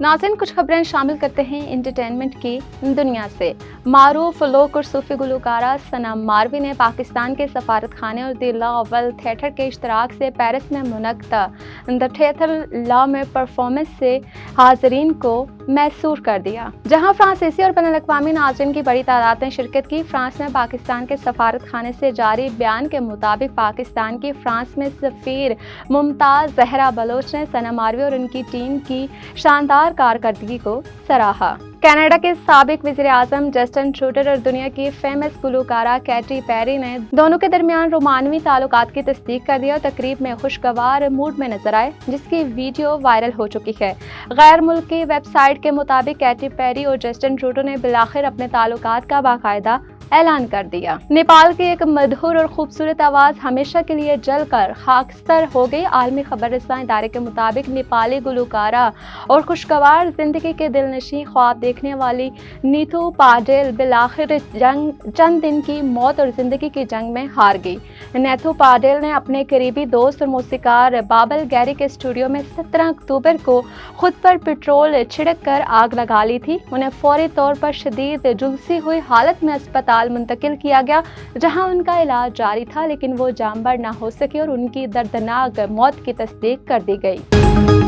नाज़रीन, कुछ खबरें शामिल करते हैं इंटरटेनमेंट की दुनिया से। मारूफ लोक और सूफी गुलकारा सनम मारवी ने पाकिस्तान के सफारत खाने और द लॉवल थिएटर के इश्तराक से पेरिस में मुनक्कदा द थिएटर लॉ में परफॉर्मेंस से हाज़रीन को मैसूर कर दिया, जहां फ्रांसीसी और बैनुल-अक़वामी नाज़रीन की बड़ी तादाद ने शिरकत की। फ्रांस में पाकिस्तान के सफारत खाने से जारी बयान के मुताबिक पाकिस्तान की फ्रांस में सफ़ीर मुमताज़ ज़हरा बलोच ने सनम मारवी और उनकी टीम की शानदार कारकर्दगी को सराहा। कनाडा के साबिक वज़ीर आज़म जस्टिन ट्रूडो और दुनिया की फेमस गुलकारा कैटी पेरी ने दोनों के दरमियान रोमानवी ताल्लुकात की तस्दीक कर दिया और तकरीब में खुशगवार मूड में नजर आए, जिसकी वीडियो वायरल हो चुकी है। गैर मुल्की वेबसाइट के मुताबिक कैटी पेरी और जस्टिन ट्रूडो ने बिलाखिर अपने ताल्लुकात का बाकायदा ऐलान कर दिया। नेपाल की एक मधुर और खूबसूरत आवाज़ हमेशा के लिए जलकर खाकस्तर हो गई। आलमी खबर रसां इदारे के मुताबिक नेपाली गुलकारा और खुशगवार जिंदगी के दिलनशी ख्वाब देखने वाली नीतू पाडेल बिलाखिर चंद दिन की मौत और जिंदगी की जंग में हार गई। नीतू पाडेल ने अपने करीबी दोस्त और मौसीकार बाबल गैरी के स्टूडियो में 17 अक्टूबर को खुद पर पेट्रोल छिड़क कर आग लगा ली थी। उन्हें फौरी तौर पर शदीद झुलसी हुई हालत में अस्पताल मुंतकिल किया गया, जहां उनका इलाज जारी था, लेकिन वो जानबर ना हो सके और उनकी दर्दनाक मौत की तस्दीक कर दी गई।